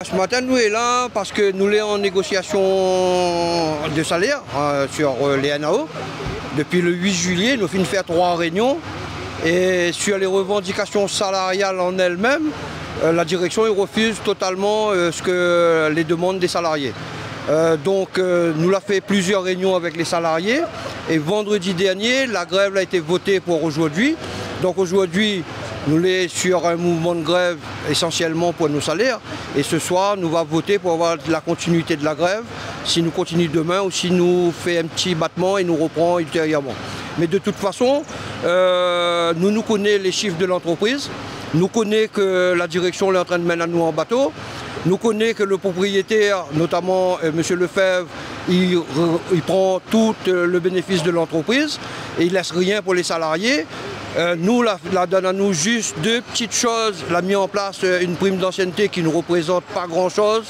Ce matin, nous sommes là parce que nous sommes en négociation de salaire sur les NAO. Depuis le 8 juillet, nous finissons faire 3 réunions. Et sur les revendications salariales en elles-mêmes, la direction refuse totalement ce que les demandes des salariés. Donc nous avons fait plusieurs réunions avec les salariés. Et vendredi dernier, la grève a été votée pour aujourd'hui. Donc aujourd'hui, nous sommes sur un mouvement de grève essentiellement pour nos salaires. Et ce soir, nous allons voter pour avoir la continuité de la grève, si nous continuons demain ou si nous faisons un petit battement et nous reprend ultérieurement. Mais de toute façon, nous connaissons les chiffres de l'entreprise. Nous connaissons que la direction est en train de mener nous en bateau. Nous connaissons que le propriétaire, notamment M. Lefebvre, il prend tout le bénéfice de l'entreprise et il ne laisse rien pour les salariés. Nous, la donne à nous juste 2 petites choses. Elle a mis en place une prime d'ancienneté qui ne représente pas grand-chose.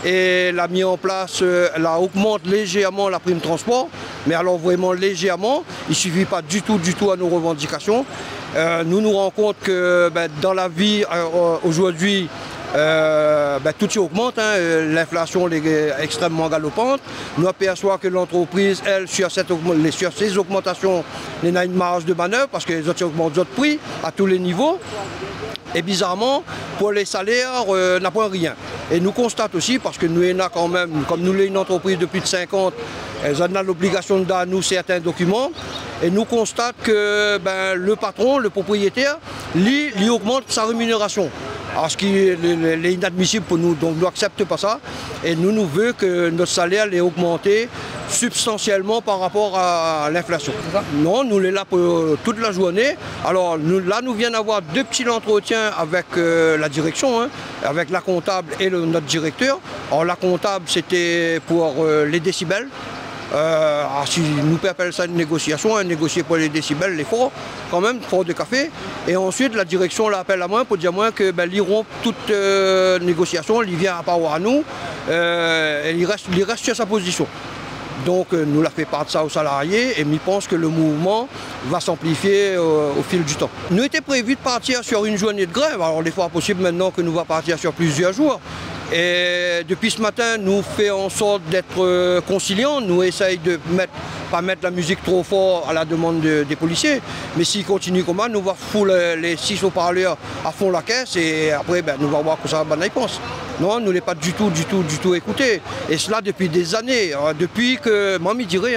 Et elle a mis en place, elle augmente légèrement la prime transport. Mais alors vraiment légèrement, il ne suffit pas du tout à nos revendications. Nous nous rendons compte que dans la vie aujourd'hui, tout augmente, l'inflation est extrêmement galopante. Nous apercevons que l'entreprise, elle, sur ces augmentations, elle a une marge de manœuvre parce que les autres augmentent d'autres prix à tous les niveaux. Et bizarrement, pour les salaires, n'a pas rien. Et nous constatons aussi, parce que nous avons quand même, comme nous sommes une entreprise de plus de 50, elles ont l'obligation de donner à nous certains documents. Et nous constatons que le patron, le propriétaire, lui augmente sa rémunération. Alors, ce qui est inadmissible pour nous, donc nous n'acceptons pas ça. Et nous voulons que notre salaire ait augmenté substantiellement par rapport à l'inflation. Non, nous sommes là pour toute la journée. Alors là, nous venons d'avoir 2 petits entretiens avec la direction, avec la comptable et notre directeur. Alors la comptable, c'était pour les décibels. Si nous appelons ça une négociation, négocier pour les décibels, les forts, quand même, forts de café. Et ensuite, la direction l'appelle à moi pour dire que l'Iran, toute négociation, il vient à part à nous, et il reste sur sa position. Donc nous la fait part de ça aux salariés et nous pensons que le mouvement va s'amplifier au fil du temps. Nous étions prévu de partir sur une journée de grève, alors des fois possible maintenant que nous allons partir sur plusieurs jours. Et depuis ce matin, nous faisons en sorte d'être conciliants, nous essayons de pas mettre la musique trop fort à la demande des policiers, mais s'ils continuent comme ça, nous allons fouler les 6 haut-parleurs à fond la caisse et après nous allons voir que ça va pense. Non, nous ne l'avons pas du tout écouté. Et cela depuis des années, depuis que, moi je dirais,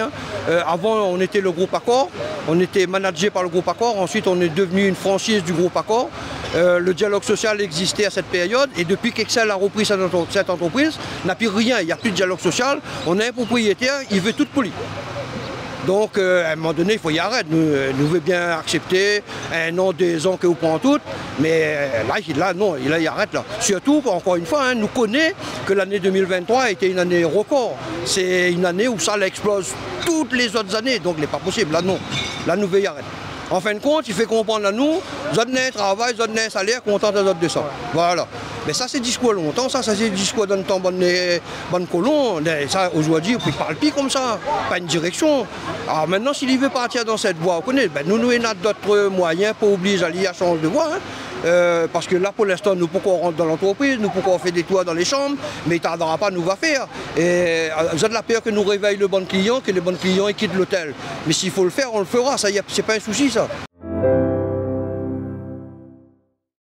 avant on était le groupe Accor, on était managé par le groupe Accor, ensuite on est devenu une franchise du groupe Accor. Le dialogue social existait à cette période et depuis qu'Excel a repris cette entreprise, il n'y a plus rien, il n'y a plus de dialogue social. On a un propriétaire, il veut tout poli. Donc à un moment donné, il faut y arrêter. Nous voulons bien accepter 1 an, 2 ans que vous prenez toutes, mais là non, il arrête là. Surtout, encore une fois, nous connaissons que l'année 2023 a été une année record. C'est une année où ça explose toutes les autres années, donc il n'est pas possible. Là non, là nous voulons y arrêter. En fin de compte, il fait comprendre à nous, vous avez un travail, vous avez un salaire, content de de ça. Voilà. Mais ça, c'est discours longtemps, ça c'est discours d'un temps bonne colon. Ça, aujourd'hui, on ne parle plus comme ça, pas une direction. Alors maintenant, s'il veut partir dans cette voie, nous avons d'autres moyens pour obliger à à changer de voie. Parce que là, pour l'instant, nous pouvons rentrer dans l'entreprise, nous pouvons faire des toits dans les chambres, mais il ne tardera pas, nous va faire. Et vous avez la peur que nous réveille le bon client, que le bon client quittent l'hôtel. Mais s'il faut le faire, on le fera, ce n'est pas un souci ça.